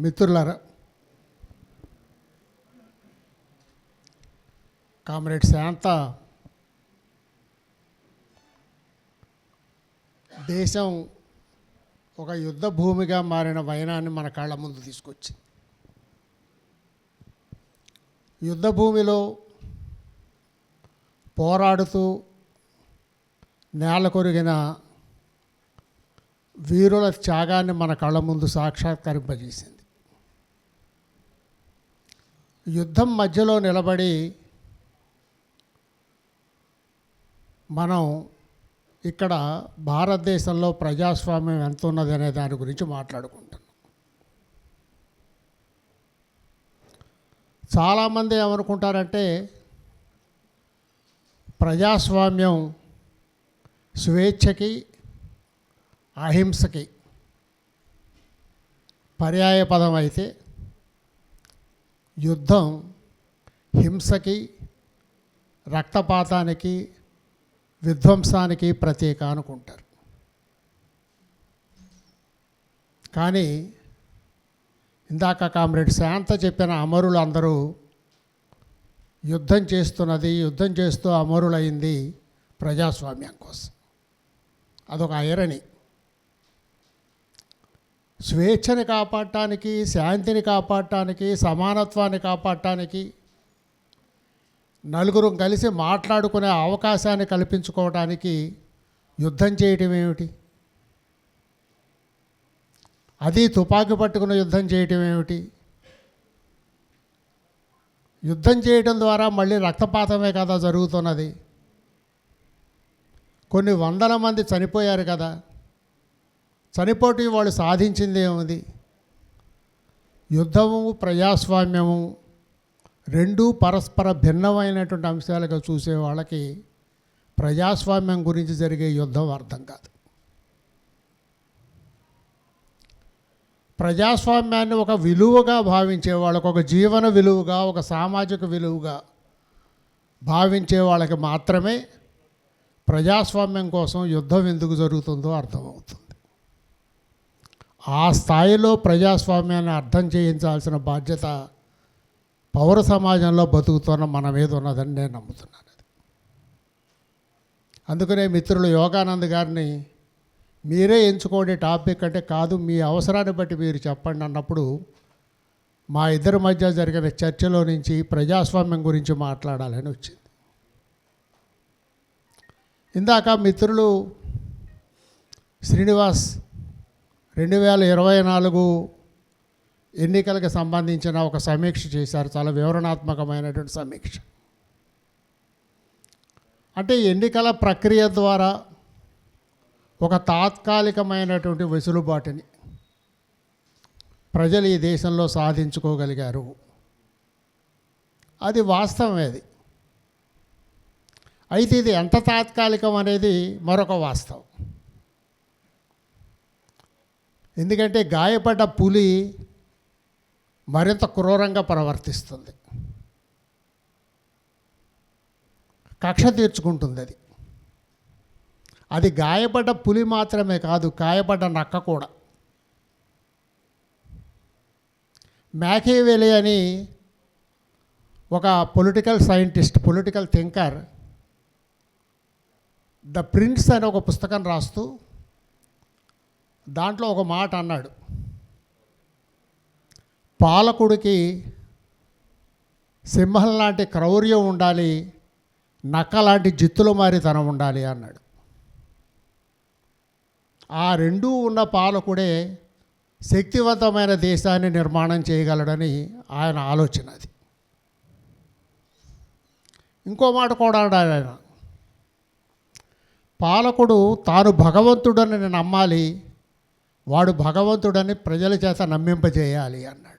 మిత్రులారా, కామ్రేడ్ శాంత దేశం ఒక యుద్ధ భూమిగా మారిన వైనాన్ని మన కళ్ళ ముందు తీసుకొచ్చింది. యుద్ధ భూమిలో పోరాడుతూ నేల కొరిగిన వీరుల త్యాగాన్ని మన కళ్ళ ముందు సాక్షాత్కరింపజేసింది. యుద్ధం మధ్యలో నిలబడి మనం ఇక్కడ భారతదేశంలో ప్రజాస్వామ్యం ఎంత ఉన్నది అనే దాని గురించి మాట్లాడుకుంటున్నాం. చాలామంది ఏమనుకుంటారంటే ప్రజాస్వామ్యం స్వేచ్ఛకి అహింసకి పర్యాయ పదం అయితే యుద్ధం హింసకి రక్తపాతానికి విధ్వంసానికి ప్రతీక అనుకుంటారు. కానీ ఇందాక కామ్రేడ్ శాంత చెప్పిన అమరులు అందరూ యుద్ధం చేస్తూ అమరులైంది ప్రజాస్వామ్యం కోసం. అదొక ఐరనీ. స్వేచ్ఛని కాపాడటానికి, శాంతిని కాపాడటానికి, సమానత్వాన్ని కాపాడటానికి, నలుగురు కలిసి మాట్లాడుకునే అవకాశాన్ని కల్పించుకోవడానికి యుద్ధం చేయటం ఏమిటి? అది తుపాకీ పట్టుకున్న యుద్ధం చేయటం ఏమిటి? యుద్ధం చేయటం ద్వారా మళ్ళీ రక్తపాతమే కదా జరుగుతున్నది. కొన్ని వందల మంది చనిపోయారు కదా. చనిపోటీ వాళ్ళు సాధించింది ఏముంది? యుద్ధము ప్రజాస్వామ్యము రెండూ పరస్పర భిన్నమైనటువంటి అంశాలుగా చూసే వాళ్ళకి ప్రజాస్వామ్యం గురించి జరిగే యుద్ధం అర్థం కాదు. ప్రజాస్వామ్యాన్ని ఒక విలువగా భావించే వాళ్ళకు, ఒక జీవన విలువగా, ఒక సామాజిక విలువగా భావించే వాళ్ళకి మాత్రమే ప్రజాస్వామ్యం కోసం యుద్ధం ఎందుకు జరుగుతుందో అర్థమవుతుంది. ఆ స్థాయిలో ప్రజాస్వామ్యాన్ని అర్థం చేయించాల్సిన బాధ్యత పౌర సమాజంలో బతుకుతున్న మన మీద ఉన్నదని నేను నమ్ముతున్నాను. అందుకనే మిత్రులు యోగానంద్ గారిని మీరే ఎంచుకోండి టాపిక్ అంటే, కాదు మీ అవసరాన్ని బట్టి మీరు చెప్పండి అన్నప్పుడు మా ఇద్దరి మధ్య జరిగిన చర్చలో నుంచి ప్రజాస్వామ్యం గురించి మాట్లాడాలని వచ్చింది. ఇందాక మిత్రులు శ్రీనివాస్ 2024 ఎన్నికలకు సంబంధించిన ఒక సమీక్ష చేశారు. చాలా వివరణాత్మకమైనటువంటి సమీక్ష. అంటే ఎన్నికల ప్రక్రియ ద్వారా ఒక తాత్కాలికమైనటువంటి వెసులుబాటుని ప్రజలు ఈ దేశంలో సాధించుకోగలిగారు. అది వాస్తవమే. అది అయితే ఇది ఎంత తాత్కాలికం అనేది మరొక వాస్తవం. ఎందుకంటే గాయపడ్డ పులి మరింత క్రూరంగా ప్రవర్తిస్తుంది, కక్ష తీర్చుకుంటుంది. అది గాయపడ్డ పులి మాత్రమే కాదు, గాయపడ్డ నక్క కూడా. మ్యాకియావెల్లీ అని ఒక political scientist, political thinker the prince అనే ఒక పుస్తకం రాస్తూ దాంట్లో ఒక మాట అన్నాడు. పాలకుడికి సింహం లాంటి క్రౌర్యం ఉండాలి, నక్క లాంటి జిత్తుల మారితనం ఉండాలి అన్నాడు. ఆ రెండూ ఉన్న పాలకుడే శక్తివంతమైన దేశాన్ని నిర్మాణం చేయగలడని ఆయన ఆలోచన. అది ఇంకో మాట కూడా అన్నాడు ఆయన. పాలకుడు తాను భగవంతుడని నమ్మాలి, వాడు భగవంతుడని ప్రజల చేత నమ్మింపజేయాలి అన్నాడు.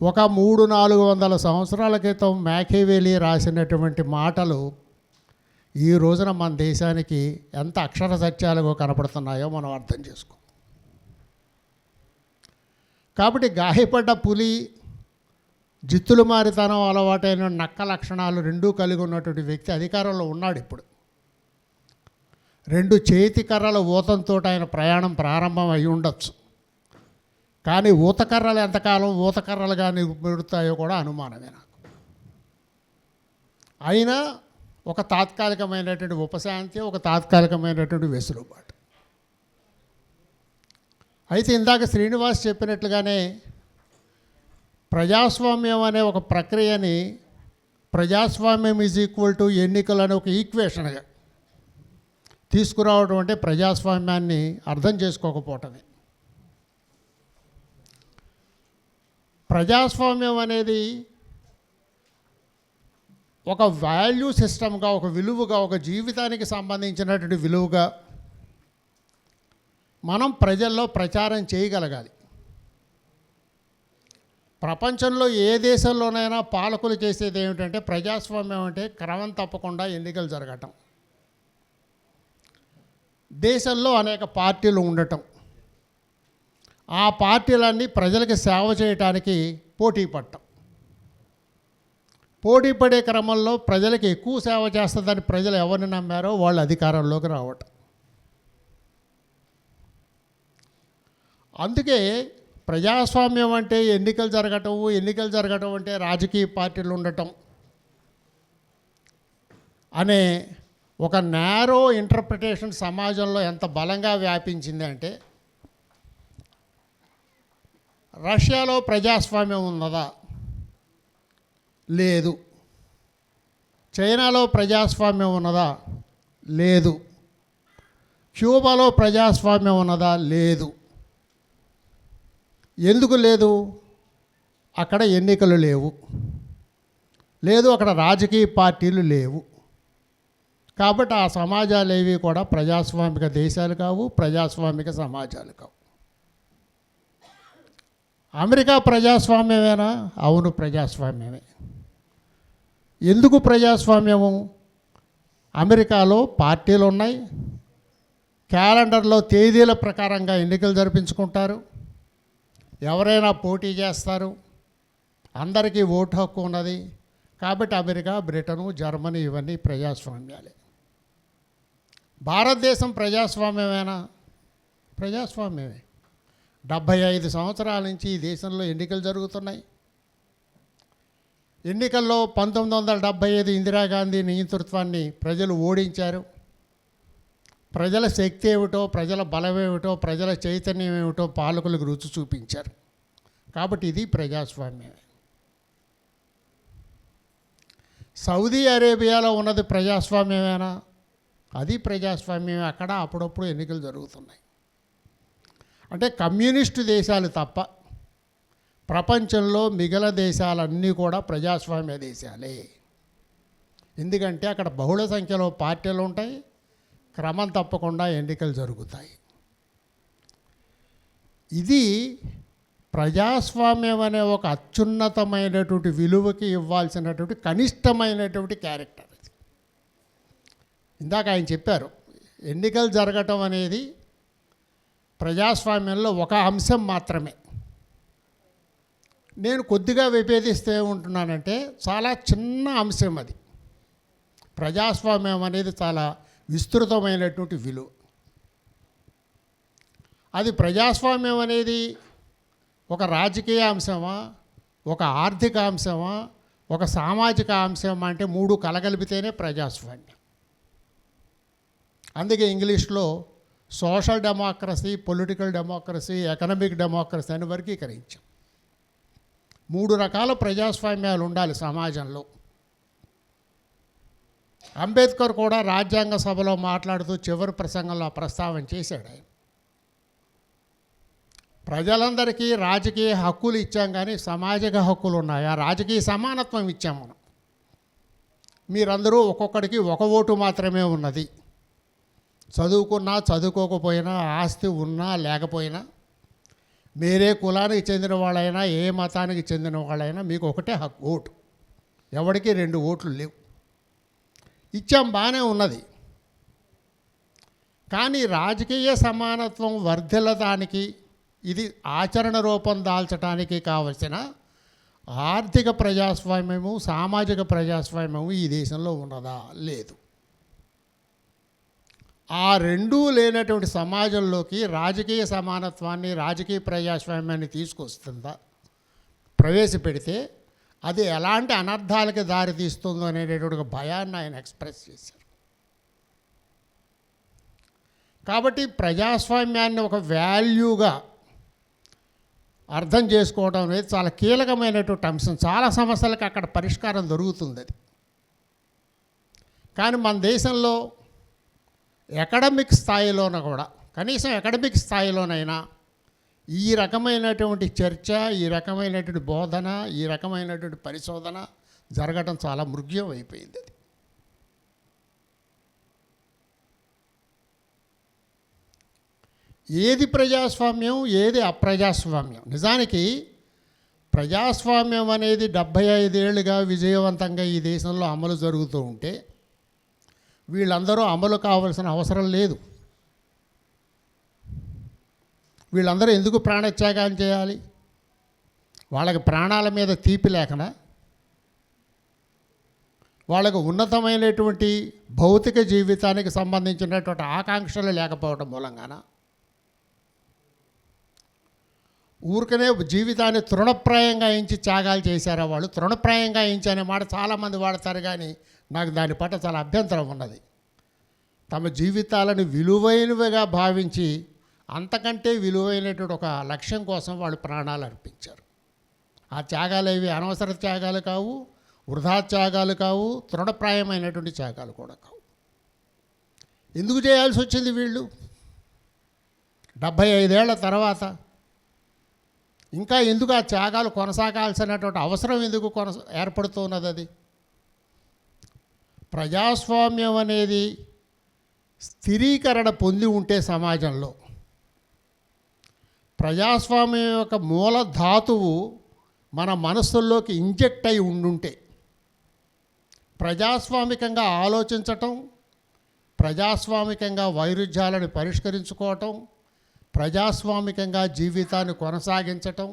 ఒక 300-400 సంవత్సరాల క్రితం మ్యాకియావెల్లీ రాసినటువంటి మాటలు ఈ రోజున మన దేశానికి ఎంత అక్షర సత్యాలుగా కనపడుతున్నాయో మనం అర్థం చేసుకో. కాబట్టి గాయపడ్డ పులి, జిత్తులు మారితనం అలవాటైన నక్క లక్షణాలు రెండూ కలిగి ఉన్నటువంటి వ్యక్తి అధికారంలో ఉన్నాడు. ఇప్పుడు 2 చేతి కర్రల ఊతంతో ఆయన ప్రయాణం ప్రారంభం అయి ఉండొచ్చు. కానీ ఊతకర్రలు ఎంతకాలం ఊతకర్రలుగా నిలబెడతాయో కూడా అనుమానమే నాకు. అయినా ఒక తాత్కాలికమైనటువంటి ఉపశాంతి, ఒక తాత్కాలికమైనటువంటి వెసులుబాటు. అయితే ఇందాక శ్రీనివాస్ చెప్పినట్లుగానే ప్రజాస్వామ్యం అనే ఒక ప్రక్రియని ప్రజాస్వామ్యం ఈజ్ ఈక్వల్ టు ఎన్నికలు అనే ఒక ఈక్వేషన్గా తీసుకురావడం అంటే ప్రజాస్వామ్యాన్ని అర్థం చేసుకోకపోవటమే. ప్రజాస్వామ్యం అనేది ఒక వాల్యూ సిస్టమ్గా, ఒక విలువగా, ఒక జీవితానికి సంబంధించినటువంటి విలువగా మనం ప్రజల్లో ప్రచారం చేయగలగాలి. ప్రపంచంలో ఏ దేశంలోనైనా పాలకులు చేసేది ఏమిటంటే ప్రజాస్వామ్యం అంటే క్రమం తప్పకుండా ఎన్నికలు జరగటం, దేశంలో అనేక పార్టీలు ఉండటం, ఆ పార్టీలన్నీ ప్రజలకి సేవ చేయడానికి పోటీ పడటం, పోటీ పడే క్రమంలో ప్రజలకు ఎక్కువ సేవ చేస్తుందని ప్రజలు ఎవరిని నమ్మారో వాళ్ళు అధికారంలోకి రావటం. అందుకే ప్రజాస్వామ్యం అంటే ఎన్నికలు జరగటం అంటే రాజకీయ పార్టీలు ఉండటం అనే ఒక నేరో ఇంటర్ప్రిటేషన్ సమాజంలో ఎంత బలంగా వ్యాపించింది అంటే, రష్యాలో ప్రజాస్వామ్యం ఉన్నదా? లేదు. చైనాలో ప్రజాస్వామ్యం ఉన్నదా? లేదు. క్యూబాలో ప్రజాస్వామ్యం ఉన్నదా? లేదు. ఎందుకు లేదు? అక్కడ ఎన్నికలు లేవు, అక్కడ రాజకీయ పార్టీలు లేవు. కాబట్టి ఆ సమాజాలు ఏవి కూడా ప్రజాస్వామిక దేశాలు కావు, ప్రజాస్వామిక సమాజాలు కావు. అమెరికా ప్రజాస్వామ్యమేనా? అవును, ప్రజాస్వామ్యమే. ఎందుకు ప్రజాస్వామ్యము? అమెరికాలో పార్టీలు ఉన్నాయి, క్యాలెండర్లో తేదీల ప్రకారంగా ఎన్నికలు జరిపించుకుంటారు, ఎవరైనా పోటీ చేస్తారు, అందరికీ ఓటు హక్కు ఉన్నది. కాబట్టి అమెరికా, బ్రిటను, జర్మనీ ఇవన్నీ ప్రజాస్వామ్యాలే. భారతదేశం ప్రజాస్వామ్యమేనా? ప్రజాస్వామ్యమే. 75 సంవత్సరాల నుంచి ఈ దేశంలో ఎన్నికలు జరుగుతున్నాయి. ఎన్నికల్లో 1975 ఇందిరాగాంధీ నియంతృత్వాన్ని ప్రజలు ఓడించారు. ప్రజల శక్తి ఏమిటో, ప్రజల బలం ఏమిటో, ప్రజల చైతన్యం ఏమిటో పాలకులకు రుచి చూపించారు. కాబట్టి ఇది ప్రజాస్వామ్యమే. సౌదీ అరేబియాలో ఉన్నది ప్రజాస్వామ్యమేనా? అది ప్రజాస్వామ్యమే. అక్కడ అప్పుడప్పుడు ఎన్నికలు జరుగుతున్నాయి. అంటే కమ్యూనిస్టు దేశాలు తప్ప ప్రపంచంలో మిగిలిన దేశాలన్నీ కూడా ప్రజాస్వామ్య దేశాలే. ఎందుకంటే అక్కడ బహుళ సంఖ్యలో పార్టీలు ఉంటాయి, క్రమం తప్పకుండా ఎన్నికలు జరుగుతాయి. ఇది ప్రజాస్వామ్యం అనే ఒక అత్యున్నతమైనటువంటి విలువకి ఇవ్వాల్సినటువంటి కనిష్టమైనటువంటి క్యారెక్టర్. ఇందాక ఆయన చెప్పారు, ఎన్నికలు జరగటం అనేది ప్రజాస్వామ్యంలో ఒక అంశం మాత్రమే. నేను కొద్దిగా విభేదిస్తే ఉంటున్నానంటే చాలా చిన్న అంశం అది. ప్రజాస్వామ్యం అనేది చాలా విస్తృతమైనటువంటి విలువ. అది ప్రజాస్వామ్యం అనేది ఒక రాజకీయ అంశమా, ఒక ఆర్థిక అంశమా, ఒక సామాజిక అంశమా అంటే 3 కలగలిపితేనే ప్రజాస్వామ్యం. అందుకే ఇంగ్లీష్లో social democracy, political democracy, economic democracy అని వర్గీకరించాం. 3 రకాల ప్రజాస్వామ్యాలు ఉండాలి సమాజంలో. అంబేద్కర్ కూడా రాజ్యాంగ సభలో మాట్లాడుతూ చివరి ప్రసంగంలో ప్రస్తావన చేశాడు. ఆయన ప్రజలందరికీ రాజకీయ హక్కులు ఇచ్చాం, కానీ సామాజిక హక్కులు ఉన్నాయి. ఆ రాజకీయ సమానత్వం ఇచ్చాం మనం. మీరందరూ ఒక్కొక్కడికి ఒక ఓటు మాత్రమే ఉన్నది. చదువుకున్నా చదువుకోకపోయినా, ఆస్తి ఉన్నా లేకపోయినా, మీరే కులానికి చెందిన వాళ్ళైనా, ఏ మతానికి చెందిన వాళ్ళైనా మీకు ఒకటే హక్కు, ఓటు. ఎవరికి 2 ఓట్లు లేవు. ఇచ్చాం, బాగానే ఉన్నది. కానీ రాజకీయ సమానత్వం వర్ధిల్లడానికి, ఇది ఆచరణ రూపం దాల్చడానికి కావలసిన ఆర్థిక ప్రజాస్వామ్యము, సామాజిక ప్రజాస్వామ్యము ఈ దేశంలో ఉన్నదా? లేదు. ఆ రెండూ లేనటువంటి సమాజంలోకి రాజకీయ సమానత్వాన్ని, రాజకీయ ప్రజాస్వామ్యాన్ని తీసుకొస్తుందా ప్రవేశపెడితే అది ఎలాంటి అనర్థాలకి దారితీస్తుందో అనేటటువంటి ఒక భయాన్ని ఆయన ఎక్స్ప్రెస్ చేశారు. కాబట్టి ప్రజాస్వామ్యాన్ని ఒక వాల్యూగా అర్థం చేసుకోవడం అనేది చాలా కీలకమైనటువంటి అంశం. చాలా సమస్యలకు అక్కడ పరిష్కారం దొరుకుతుంది అది. కానీ మన దేశంలో అకాడమిక్ స్థాయిలోన కూడా, కనీసం అకాడమిక్ స్థాయిలోనైనా ఈ రకమైనటువంటి చర్చ, ఈ రకమైనటువంటి బోధన, ఈ రకమైనటువంటి పరిశోధన జరగడం చాలా మృగ్యం అయిపోయింది అది. ఏది ప్రజాస్వామ్యం, ఏది అప్రజాస్వామ్యం? నిజానికి ప్రజాస్వామ్యం అనేది 75 ఏళ్ళుగా విజయవంతంగా ఈ దేశంలో అమలు జరుగుతూ ఉంటే వీళ్ళందరూ అమలు కావాల్సిన అవసరం లేదు. వీళ్ళందరూ ఎందుకు ప్రాణత్యాగాలు చేయాలి? వాళ్ళకి ప్రాణాల మీద తీపి లేకనా? వాళ్ళకు ఉన్నతమైనటువంటి భౌతిక జీవితానికి సంబంధించినటువంటి ఆకాంక్షలు లేకపోవడం మూలంగాన ఊరికనే జీవితాన్ని తృణప్రాయంగా ఎంచి త్యాగాలు చేశారా వాళ్ళు? తృణప్రాయంగా ఎంచి అనే మాట చాలామంది వాడతారు, కానీ నాకు దాని పట్ల చాలా అభ్యంతరం ఉన్నది. తమ జీవితాలను విలువైనవిగా భావించి అంతకంటే విలువైనటువంటి ఒక లక్ష్యం కోసం వాళ్ళు ప్రాణాలు అర్పించారు. ఆ త్యాగాలు ఏవి అనవసర త్యాగాలు కావు, వృధా త్యాగాలు కావు, తృణప్రాయమైనటువంటి త్యాగాలు కూడా కావు. ఎందుకు చేయాల్సి వచ్చింది వీళ్ళు 75 ఏళ్ల తర్వాత? ఇంకా ఎందుకు ఆ త్యాగాలు కొనసాగాల్సినటువంటి అవసరం ఎందుకు ఏర్పడుతున్నది? అది ప్రజాస్వామ్యం అనేది స్థిరీకరణ పొంది ఉంటే సమాజంలో, ప్రజాస్వామ్యం యొక్క మూల ధాతువు మన మనస్సుల్లోకి ఇంజెక్ట్ అయి ఉండుంటే, ప్రజాస్వామికంగా ఆలోచించటం, ప్రజాస్వామికంగా వైరుధ్యాలను పరిష్కరించుకోవటం, ప్రజాస్వామికంగా జీవితాన్ని కొనసాగించటం,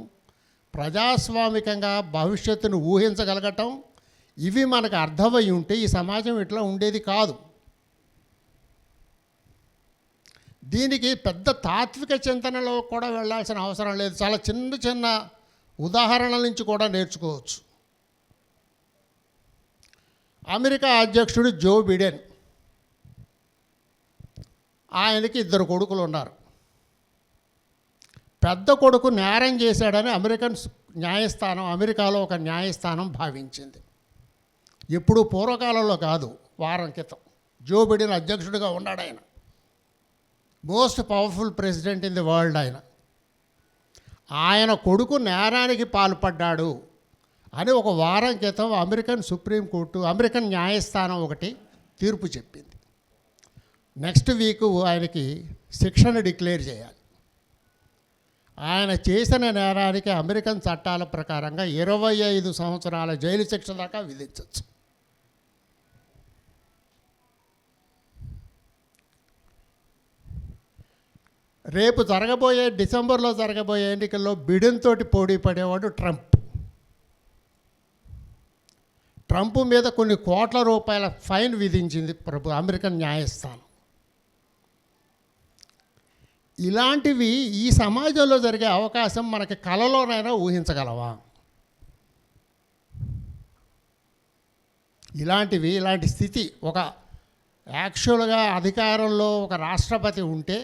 ప్రజాస్వామికంగా భవిష్యత్తును ఊహించగలగటం, ఇవి మనకు అర్థమై ఉంటే ఈ సమాజం ఇట్లా ఉండేది కాదు. దీనికి పెద్ద తాత్విక చింతనలో కూడా వెళ్ళాల్సిన అవసరం లేదు. చాలా చిన్న చిన్న ఉదాహరణల నుంచి కూడా నేర్చుకోవచ్చు. అమెరికా అధ్యక్షుడు జో బిడెన్, ఆయనకి 2 కొడుకులు ఉన్నారు. పెద్ద కొడుకు నేరం చేశాడని అమెరికాలో ఒక న్యాయస్థానం భావించింది. ఎప్పుడు పూర్వకాలంలో కాదు, వారం క్రితం. జో బిడెన్ అధ్యక్షుడిగా ఉన్నాడు. ఆయన most powerful president in the world. ఆయన కొడుకు నేరానికి పాల్పడ్డాడు అని ఒక వారం క్రితం అమెరికన్ న్యాయస్థానం ఒకటి తీర్పు చెప్పింది. నెక్స్ట్ వీక్ ఆయనకి శిక్షను డిక్లేర్ చేయాలి. ఆయన చేసిన నేరానికి అమెరికన్ చట్టాల ప్రకారంగా 25 సంవత్సరాల జైలు శిక్ష దాకా విధించవచ్చు. రేపు డిసెంబర్లో జరగబోయే ఎన్నికల్లో బిడెన్ తోటి పోటీ పడేవాడు ట్రంప్ మీద కొన్ని కోట్ల రూపాయల ఫైన్ విధించింది అమెరికన్ న్యాయస్థానం. ఇలాంటివి ఈ సమాజంలో జరిగే అవకాశం మనకి కలలోనైనా ఊహించగలవా? ఇలాంటి స్థితి ఒక యాక్చువల్గా అధికారంలో ఒక రాష్ట్రపతి ఉంటే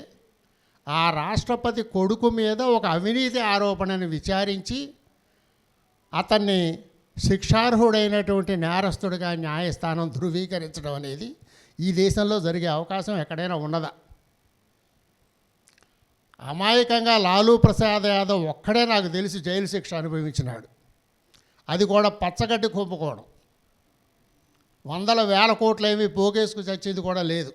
ఆ రాష్ట్రపతి కొడుకు మీద ఒక అవినీతి ఆరోపణను విచారించి అతన్ని శిక్షార్హుడైనటువంటి నేరస్తుడిగా న్యాయస్థానం ధృవీకరించడం అనేది ఈ దేశంలో జరిగే అవకాశం ఎక్కడైనా ఉన్నదా? అమాయకంగా లాలూ ప్రసాద్ యాదవ్ ఒక్కడే నాకు తెలిసి జైలు శిక్ష అనుభవించినాడు. అది కూడా పచ్చగడ్డి కుంభకోణం. 100,000 కోట్లు ఏమీ పోగేసుకు చచ్చింది కూడా లేదు.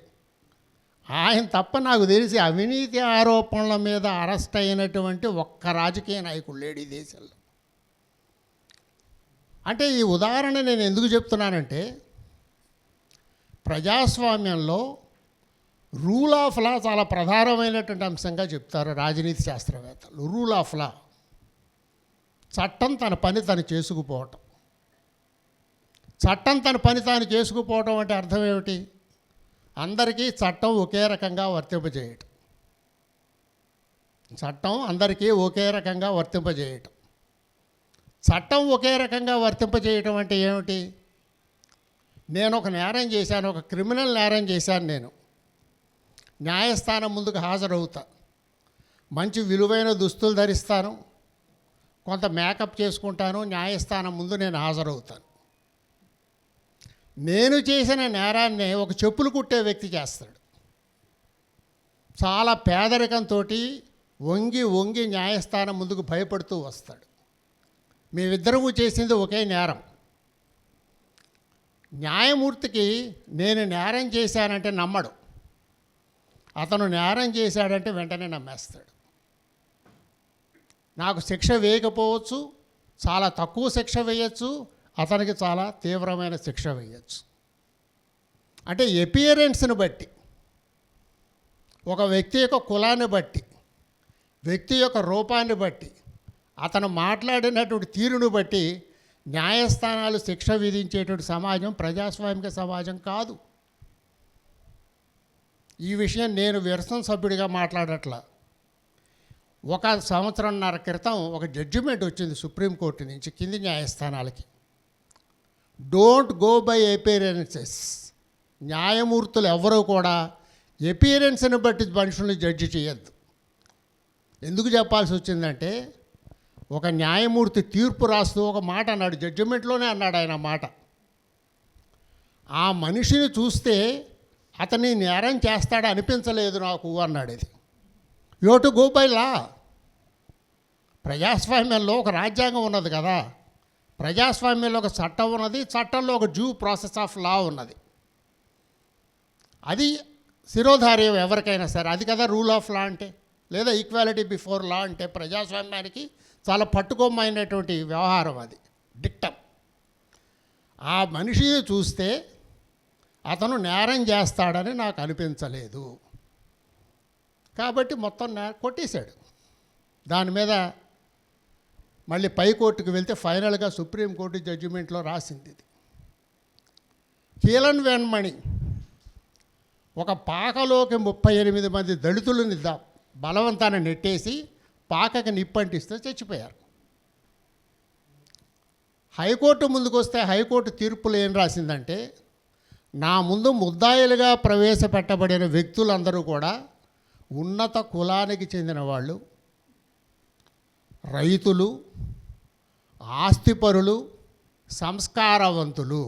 ఆయన తప్ప నాకు తెలిసి అవినీతి ఆరోపణల మీద అరెస్ట్ అయినటువంటి ఒక్క రాజకీయ నాయకుడు లేడు ఈ దేశంలో. అంటే ఈ ఉదాహరణ నేను ఎందుకు చెప్తున్నానంటే, ప్రజాస్వామ్యంలో రూల్ ఆఫ్ లా చాలా ప్రధానమైనటువంటి అంశంగా చెప్తారు రాజనీతి శాస్త్రవేత్తలు. రూల్ ఆఫ్ లా, చట్టం తన పని తను చేసుకుపోవటం. చట్టం తన పని తాను చేసుకుపోవటం అంటే అర్థం ఏమిటి? అందరికీ చట్టం ఒకే రకంగా వర్తింపజేయటం. చట్టం అందరికీ ఒకే రకంగా వర్తింపజేయటం. చట్టం ఒకే రకంగా వర్తింపజేయటం అంటే ఏమిటి? నేను ఒక నేరం చేశాను, ఒక క్రిమినల్ నేరం చేశాను. నేను న్యాయస్థానం ముందుకు హాజరవుతా, మంచి విలువైన దుస్తులు ధరిస్తాను, కొంత మేకప్ చేసుకుంటాను, న్యాయస్థానం ముందు నేను హాజరవుతాను. నేను చేసిన నేరాన్ని ఒక చెప్పులు కుట్టే వ్యక్తి చేస్తాడు. చాలా పేదరికంతో వంగి వంగి న్యాయస్థానం ముందుకు భయపడుతూ వస్తాడు. మేమిద్దరము చేసింది ఒకే నేరం. న్యాయమూర్తికి నేను నేరం చేశానంటే నమ్మడు, అతను నేరం చేశాడంటే వెంటనే నమ్మేస్తాడు. నాకు శిక్ష వేయకపోవచ్చు, చాలా తక్కువ శిక్ష వేయచ్చు, అతనికి చాలా తీవ్రమైన శిక్ష వేయచ్చు. అంటే ఎపియరెన్స్ని బట్టి, ఒక వ్యక్తి యొక్క కులాన్ని బట్టి, వ్యక్తి యొక్క రూపాన్ని బట్టి, అతను మాట్లాడినటువంటి తీరును బట్టి న్యాయస్థానాలు శిక్ష విధించేటువంటి సమాజం ప్రజాస్వామిక సమాజం కాదు. ఈ విషయం నేను విరసన సభ్యుడిగా మాట్లాడట్లా. 1 సంవత్సరంన్నర క్రితం ఒక జడ్జిమెంట్ వచ్చింది సుప్రీంకోర్టు నుంచి కింది న్యాయస్థానాలకి. Don't go by appearances. న్యాయమూర్తులు ఎవరూ కూడా ఎపియరెన్స్ని బట్టి మనుషుల్ని జడ్జి చేయొద్దు. ఎందుకు చెప్పాల్సి వచ్చిందంటే, ఒక న్యాయమూర్తి తీర్పు రాస్తూ ఒక మాట అన్నాడు, జడ్జిమెంట్లోనే అన్నాడు ఆయన మాట. ఆ మనిషిని చూస్తే అతన్ని నేరం చేస్తాడు అనిపించలేదు నాకు అన్నాడు. ఇది you to go by law. ప్రజాస్వామ్యంలో ఒక రాజ్యాంగం ఉన్నది కదా, ప్రజాస్వామ్యంలో ఒక చట్టం ఉన్నది, చట్టంలో ఒక డ్యూ ప్రాసెస్ ఆఫ్ లా ఉన్నది. అది శిరోధార్యం ఎవరికైనా సరే, అది కదా రూల్ ఆఫ్ లా అంటే, లేదా ఈక్వాలిటీ బిఫోర్ లా అంటే. ప్రజాస్వామ్యానికి చాలా పట్టుకోమైనటువంటి వ్యవహారం అది, డిక్టం. ఆ మనిషిని చూస్తే అతను నేరం చేస్తాడని నాకు అనిపించలేదు, కాబట్టి మొత్తం కొట్టేశాడు. దాని మీద మళ్ళీ పై కోర్టుకు వెళ్తే ఫైనల్గా సుప్రీంకోర్టు జడ్జిమెంట్లో రాసింది ఇది. కీలన్ వెన్మణి ఒక పాకలోకి 38 మంది దళితులని బలవంతాన్ని నెట్టేసి పాకకి నిప్పంటిస్తే చచ్చిపోయారు. హైకోర్టు ముందుకు వస్తే హైకోర్టు తీర్పులు ఏం రాసిందంటే, నా ముందు ముద్దాయిలుగా ప్రవేశపెట్టబడిన వ్యక్తులందరూ కూడా ఉన్నత కులానికి చెందిన వాళ్ళు, రైతులు, ఆస్తిపరులు, సంస్కారవంతులు.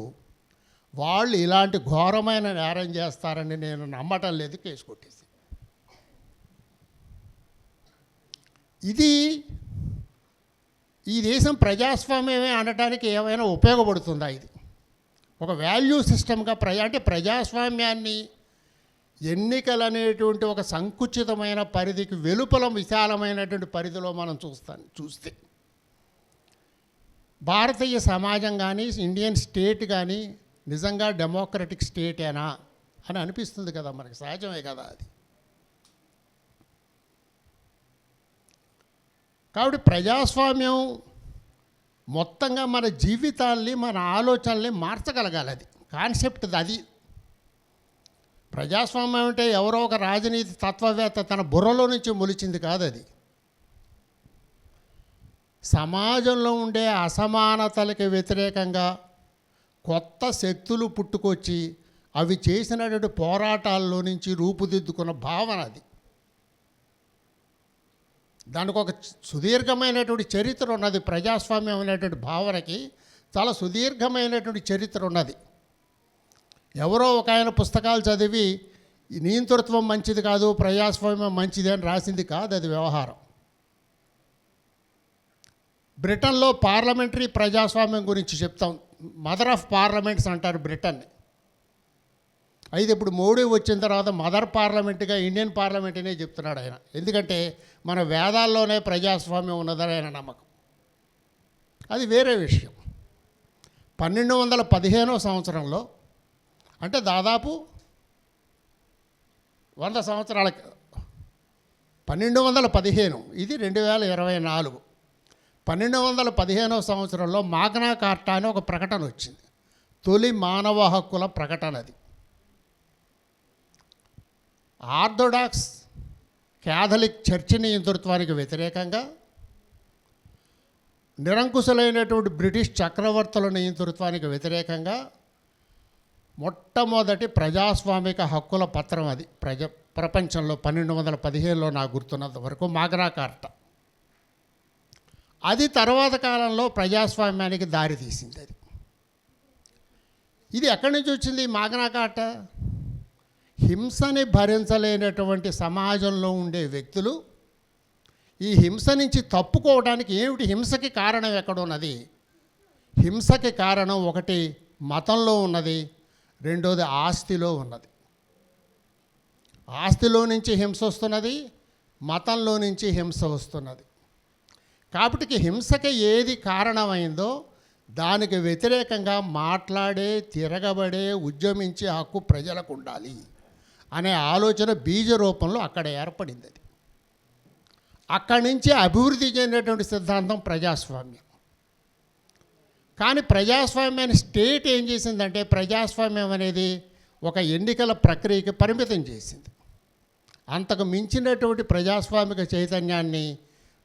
వాళ్ళు ఇలాంటి ఘోరమైన నేరం చేస్తారని నేను నమ్మటం లేదు, కేసు కొట్టేసి. ఇది ఈ దేశం ప్రజాస్వామ్యమే అనడానికి ఏమైనా ఉపయోగపడుతుందా? ఇది ఒక వాల్యూ సిస్టమ్గా అంటే ప్రజాస్వామ్యాన్ని ఎన్నికలు అనేటువంటి ఒక సంకుచితమైన పరిధికి వెలుపల విశాలమైనటువంటి పరిధిలో మనం చూస్తే భారతీయ సమాజం కానీ ఇండియన్ స్టేట్ కానీ నిజంగా డెమోక్రటిక్ స్టేటేనా అని అనిపిస్తుంది కదా మనకి. సహజమే కదా అది. కాబట్టి ప్రజాస్వామ్యం మొత్తంగా మన జీవితాల్ని, మన ఆలోచనల్ని మార్చగలగాలి. అది కాన్సెప్ట్ అది. ప్రజాస్వామ్యం అంటే ఎవరో ఒక రాజనీతి తత్వవేత్త తన బుర్రలో నుంచి మొలిచింది కాదు. అది సమాజంలో ఉండే అసమానతలకి వ్యతిరేకంగా కొత్త శక్తులు పుట్టుకొచ్చి అవి చేసినటువంటి పోరాటాల్లో నుంచి రూపుదిద్దుకున్న భావన అది. దానికి ఒక సుదీర్ఘమైనటువంటి చరిత్ర ఉన్నది. ప్రజాస్వామ్యం అనేటువంటి భావనకి చాలా సుదీర్ఘమైనటువంటి చరిత్ర ఉన్నది. ఎవరో ఒక ఆయన పుస్తకాలు చదివి నియంతృత్వం మంచిది కాదు, ప్రజాస్వామ్యం మంచిది అని రాసింది కాదు అది వ్యవహారం. బ్రిటన్లో పార్లమెంటరీ ప్రజాస్వామ్యం గురించి చెప్తాం. మదర్ ఆఫ్ పార్లమెంట్స్ అంటారు బ్రిటన్ని. అయితే ఇప్పుడు మోడీ వచ్చిన తర్వాత మదర్ పార్లమెంట్గా ఇండియన్ పార్లమెంట్నే చెప్తున్నాడు ఆయన. ఎందుకంటే మన వేదాల్లోనే ప్రజాస్వామ్యం ఉన్నదని ఆయన నమ్మకం. అది వేరే విషయం. 1215వ సంవత్సరంలో, అంటే దాదాపు 100 సంవత్సరాల 1215, ఇది 2024. 1215వ సంవత్సరంలో మాగ్నా కార్టా అని ఒక ప్రకటన వచ్చింది. తొలి మానవ హక్కుల ప్రకటన అది. ఆర్థోడాక్స్ క్యాథలిక్ చర్చి నియంతృత్వానికి వ్యతిరేకంగా, నిరంకుశులైనటువంటి బ్రిటిష్ చక్రవర్తుల నియంతృత్వానికి వ్యతిరేకంగా మొట్టమొదటి ప్రజాస్వామిక హక్కుల పత్రం అది ప్రపంచంలో 1215లో నాకు గుర్తున్నంత వరకు మాగ్నా కార్టా. అది తర్వాత కాలంలో ప్రజాస్వామ్యానికి దారి తీసింది. ఇది ఎక్కడి నుంచి వచ్చింది మాగ్నా కార్టా? హింసని భరించలేనటువంటి సమాజంలో ఉండే వ్యక్తులు ఈ హింస నుంచి తప్పుకోవడానికి ఏమిటి, హింసకి కారణం ఎక్కడున్నది? హింసకి కారణం ఒకటి మతంలో ఉన్నది, రెండోది ఆస్తిలో ఉన్నది. ఆస్తిలో నుంచి హింస వస్తున్నది, మతంలో నుంచి హింస వస్తున్నది. కాబట్టి హింసకి ఏది కారణమైందో దానికి వ్యతిరేకంగా మాట్లాడే, తిరగబడే, ఉద్యమించే హక్కు ప్రజలకు ఉండాలి అనే ఆలోచన బీజ రూపంలో అక్కడ ఏర్పడింది. అది అక్కడి నుంచి అభివృద్ధి చెందినటువంటి సిద్ధాంతం ప్రజాస్వామ్యం. కానీ ప్రజాస్వామ్యాన్ని స్టేట్ ఏం చేసిందంటే, ప్రజాస్వామ్యం అనేది ఒక ఎన్నికల ప్రక్రియకి పరిమితం చేసింది. అంతకు మించినటువంటి ప్రజాస్వామిక చైతన్యాన్ని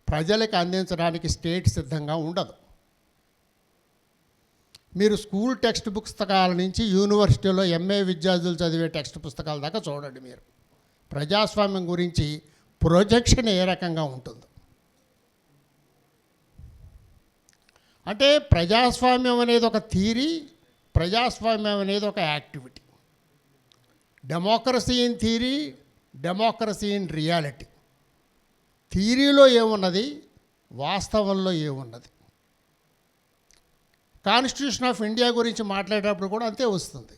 ప్రజలకు అందించడానికి స్టేట్ సిద్ధంగా ఉండదు. మీరు స్కూల్ టెక్స్ట్ పుస్తకాల నుంచి యూనివర్సిటీలో ఎంఏ విద్యార్థులు చదివే టెక్స్ట్ పుస్తకాల దాకా చూడండి. మీరు ప్రజాస్వామ్యం గురించి ప్రొజెక్షన్ ఏ రకంగా ఉంటుందో. అంటే ప్రజాస్వామ్యం అనేది ఒక థియరీ, ప్రజాస్వామ్యం అనేది ఒక activity. Democracy in theory, democracy in reality. థియరీలో ఏమున్నది, వాస్తవంలో ఏమున్నది. కాన్స్టిట్యూషన్ ఆఫ్ ఇండియా గురించి మాట్లాడేటప్పుడు కూడా అంతే వస్తుంది.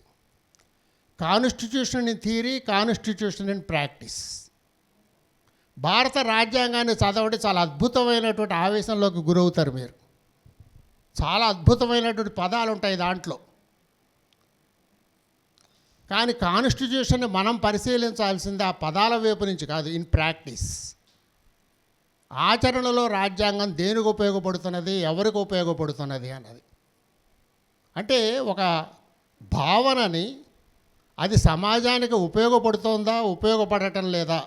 Constitution in theory, constitution in practice. భారత రాజ్యాంగాన్ని చదవండి, చాలా అద్భుతమైనటువంటి ఆవేశంలోకి గురవుతారు మీరు. చాలా అద్భుతమైనటువంటి పదాలు ఉంటాయి దాంట్లో. కానీ కాన్స్టిట్యూషన్ని మనం పరిశీలించాల్సింది ఆ పదాల వైపు నుంచి కాదు, ఇన్ ప్రాక్టీస్. ఆచరణలో రాజ్యాంగం దేనికి ఉపయోగపడుతున్నది, ఎవరికి ఉపయోగపడుతున్నది అన్నది. అంటే ఒక భావనని అది సమాజానికి ఉపయోగపడుతుందా, ఉపయోగపడటం లేదా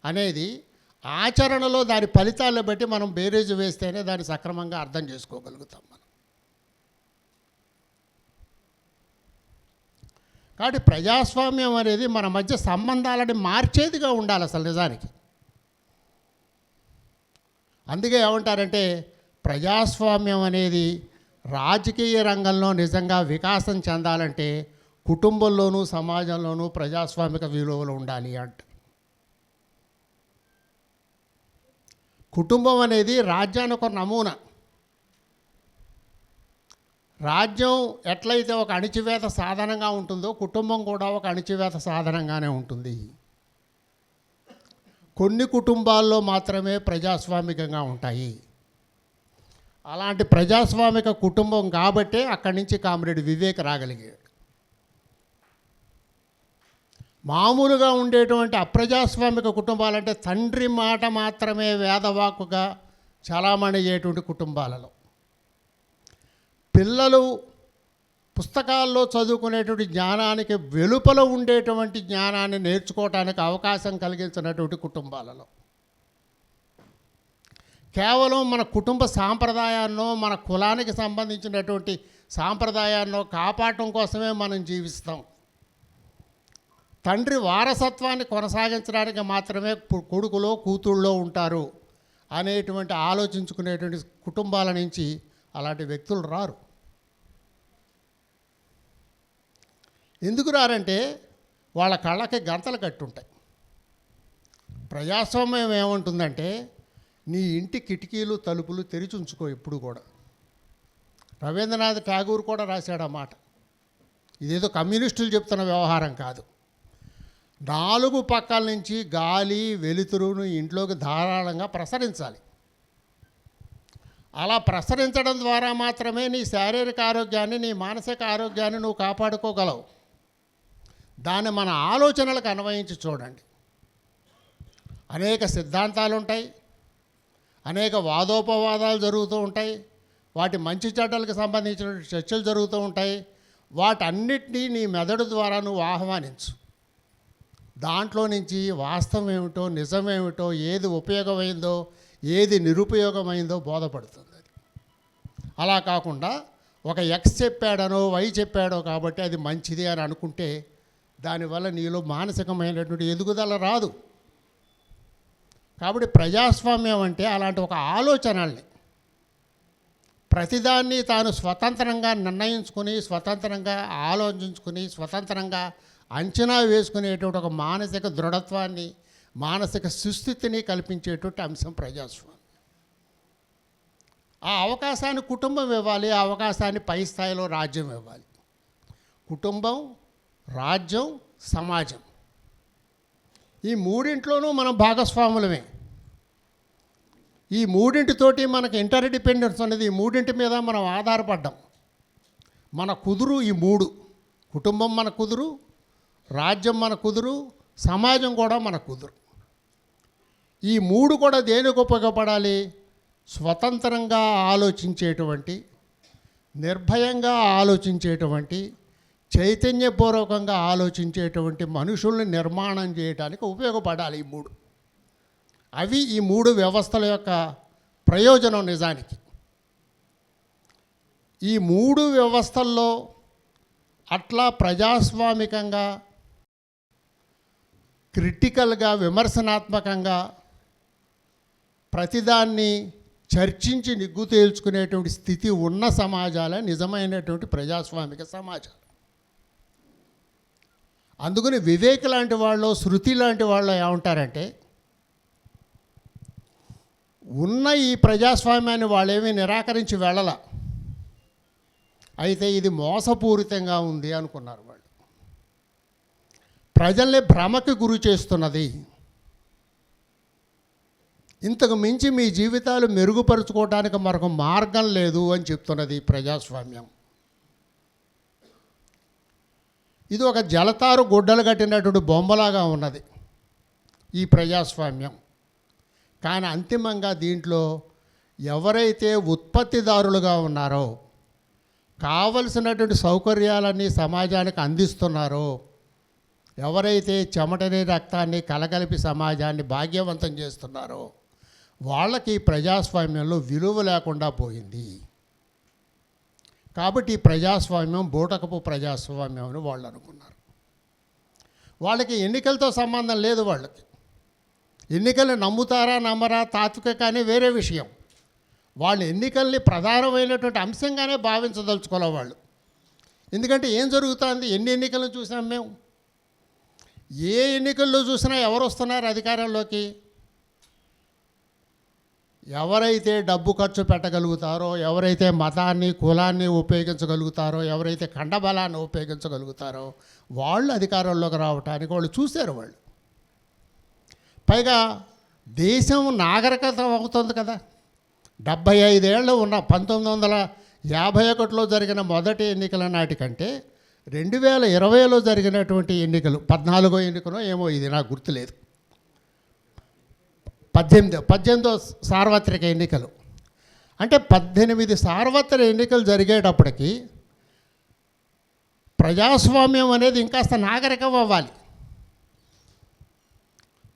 అనేది ఆచరణలో దాని ఫలితాలను బట్టి మనం బేరీజు వేస్తేనే దాన్ని సక్రమంగా అర్థం చేసుకోగలుగుతాం మనం. కాబట్టి ప్రజాస్వామ్యం అనేది మన మధ్య సంబంధాలని మార్చేదిగా ఉండాలి అసలు నిజానికి. అందుకే ఏమంటారంటే, ప్రజాస్వామ్యం అనేది రాజకీయ రంగంలో నిజంగా వికాసం చెందాలంటే కుటుంబంలోనూ సమాజంలోనూ ప్రజాస్వామిక విలువలు ఉండాలి అంట. కుటుంబం అనేది రాజ్యానికి ఒక నమూనా. రాజ్యం ఎట్లయితే ఒక అణిచివేత సాధనంగా ఉంటుందో, కుటుంబం కూడా ఒక అణిచివేత సాధనంగానే ఉంటుంది. కొన్ని కుటుంబాల్లో మాత్రమే ప్రజాస్వామికంగా ఉంటాయి. అలాంటి ప్రజాస్వామిక కుటుంబం కాబట్టే అక్కడి నుంచి కామ్రేడ్ వివేక్ రాగలిగాడు. మామూలుగా ఉండేటువంటి అప్రజాస్వామిక కుటుంబాలంటే తండ్రి మాట మాత్రమే వేదవాక్కుగా చలామణి అయ్యేటువంటి కుటుంబాలలో పిల్లలు పుస్తకాల్లో చదువుకునేటువంటి జ్ఞానానికి వెలుపల ఉండేటువంటి జ్ఞానాన్ని నేర్చుకోవటానికి అవకాశం కలిగించినటువంటి కుటుంబాలలో, కేవలం మన కుటుంబ సాంప్రదాయాన్నో మన కులానికి సంబంధించినటువంటి సాంప్రదాయాన్నో కాపాడటం కోసమే మనం జీవిస్తాం. తండ్రి వారసత్వాన్ని కొనసాగించడానికి మాత్రమే కొడుకులో కూతుళ్ళో ఉంటారు అనేటువంటి ఆలోచించుకునేటువంటి కుటుంబాల నుంచి అలాంటి వ్యక్తులు రారు. ఎందుకు రారంటే వాళ్ళ కళ్ళకి గంతలు కట్టుంటాయి. ప్రజాస్వామ్యం ఏమంటుందంటే, నీ ఇంటి కిటికీలు తలుపులు తెరిచి ఉంచుకో ఎప్పుడు కూడా. రవీంద్రనాథ్ ఠాగూర్ కూడా రాశాడు ఆ మాట. ఇదేదో కమ్యూనిస్టులు చెప్తున్న వ్యవహారం కాదు. 4 పక్కల నుంచి గాలి వెలుతురును ఇంట్లోకి ధారాళంగా ప్రసరించాలి. అలా ప్రసరించడం ద్వారా మాత్రమే నీ శారీరక ఆరోగ్యాన్ని, నీ మానసిక ఆరోగ్యాన్ని నువ్వు కాపాడుకోగలవు. దాన్ని మన ఆలోచనలకు అన్వయించి చూడండి. అనేక సిద్ధాంతాలు ఉంటాయి, అనేక వాదోపవాదాలు జరుగుతూ ఉంటాయి, వాటి మంచి చెడ్డలకు సంబంధించిన చర్చలు జరుగుతూ ఉంటాయి. వాటన్నిటినీ నీ మెదడు ద్వారా నువ్వు ఆహ్వానించు. దాంట్లో నుంచి వాస్తవం ఏమిటో నిజమేమిటో ఏది ఉపయోగమైందో ఏది నిరుపయోగమైందో బోధపడుతుంది అది. అలా కాకుండా ఒక ఎక్స్ చెప్పాడనో వై చెప్పాడో కాబట్టి అది మంచిది అని అనుకుంటే దానివల్ల నీలో మానసికమైనటువంటి ఎదుగుదల రాదు. కాబట్టి ప్రజాస్వామ్యం అంటే అలాంటి ఒక ఆలోచనల్ని ప్రతిదాన్ని తాను స్వతంత్రంగా నిర్ణయించుకుని స్వతంత్రంగా ఆలోచించుకుని స్వతంత్రంగా అంచనా వేసుకునేటువంటి ఒక మానసిక దృఢత్వాన్ని మానసిక సుస్థితిని కల్పించేటువంటి అంశం ప్రజాస్వామ్యం. ఆ అవకాశాన్ని కుటుంబం ఇవ్వాలి, ఆ అవకాశాన్ని పై స్థాయిలో రాజ్యం ఇవ్వాలి. కుటుంబం, రాజ్యం, సమాజం ఈ మూడింట్లోనూ మనం భాగస్వాములమే. ఈ మూడింటితోటి మనకు ఇంటర్ డిపెండెన్స్ అనేది ఈ మూడింటి మీద మనం ఆధారపడ్డాం. మన కుదురు ఈ మూడు: కుటుంబం మన కుదురు, రాజ్యం మన కుదురు, సమాజం కూడా మన కుదురు. ఈ మూడు కూడా దేనికి ఉపయోగపడాలి? స్వతంత్రంగా ఆలోచించేటువంటి, నిర్భయంగా ఆలోచించేటువంటి, చైతన్యపూర్వకంగా ఆలోచించేటువంటి మనుషుల్ని నిర్మాణం చేయడానికి ఉపయోగపడాలి ఈ మూడు. అవి ఈ మూడు వ్యవస్థల యొక్క ప్రయోజనం. నిజానికి ఈ మూడు వ్యవస్థల్లో అట్లా ప్రజాస్వామికంగా, క్రిటికల్గా, విమర్శనాత్మకంగా ప్రతిదాన్ని చర్చించి నిగ్గు తేల్చుకునేటువంటి స్థితి ఉన్న సమాజాలే నిజమైనటువంటి ప్రజాస్వామిక సమాజాలు. అందుకని వివేక్ లాంటి వాళ్ళు, శృతి లాంటి వాళ్ళు ఏమంటారంటే, ఉన్న ఈ ప్రజాస్వామ్యాన్ని వాళ్ళేమీ నిరాకరించి వెళ్ళల, అయితే ఇది మోసపూరితంగా ఉంది అనుకున్నారు వాళ్ళు. ప్రజల్ని భ్రమకి గురి చేస్తున్నది, ఇంతకు మించి మీ జీవితాలు మెరుగుపరుచుకోవడానికి మరొక మార్గం లేదు అని చెప్తున్నది ప్రజాస్వామ్యం. ఇది ఒక జలతారు గుడ్డలు కట్టినటువంటి బొమ్మలాగా ఉన్నది ఈ ప్రజాస్వామ్యం. కానీ అంతిమంగా దీంట్లో ఎవరైతే ఉత్పత్తిదారులుగా ఉన్నారో, కావలసినటువంటి సౌకర్యాలన్నీ సమాజానికి అందిస్తున్నారో, ఎవరైతే చెమటని రక్తాన్ని కలగలిపి సమాజాన్ని భాగ్యవంతం చేస్తున్నారో వాళ్ళకి ప్రజాస్వామ్యంలో విలువ లేకుండా పోయింది. కాబట్టి ఈ ప్రజాస్వామ్యం బూటకపు ప్రజాస్వామ్యం అని వాళ్ళు అనుకున్నారు. వాళ్ళకి ఎన్నికలతో సంబంధం లేదు. వాళ్ళకి ఎన్నికలు నమ్ముతారా నమ్మరా తాత్విక కానీ వేరే విషయం. వాళ్ళు ఎన్నికల్ని ప్రధానమైనటువంటి అంశంగానే భావించదలుచుకోలే వాళ్ళు. ఎందుకంటే ఏం జరుగుతుంది? ఎన్ని ఎన్నికలను చూసినాం మేము. ఏ ఎన్నికల్లో చూసినా ఎవరు వస్తున్నారు అధికారంలోకి? ఎవరైతే డబ్బు ఖర్చు పెట్టగలుగుతారో, ఎవరైతే మతాన్ని కులాన్ని ఉపయోగించగలుగుతారో, ఎవరైతే ఖండబలాన్ని ఉపయోగించగలుగుతారో వాళ్ళు అధికారంలోకి రావటానికి వాళ్ళు చూశారు. వాళ్ళు పైగా దేశం నాగరికత అవుతుంది కదా. 75 ఏళ్ళు ఉన్న 1951లో జరిగిన మొదటి ఎన్నికల నాటికంటే 2020లో జరిగినటువంటి ఎన్నికలు, 14వ ఎన్నికనో ఏమో, ఇది నాకు గుర్తులేదు, 18వ సార్వత్రిక ఎన్నికలు, అంటే 18 సార్వత్రిక ఎన్నికలు జరిగేటప్పటికి ప్రజాస్వామ్యం అనేది ఇంకాస్త నాగరికం అవ్వాలి.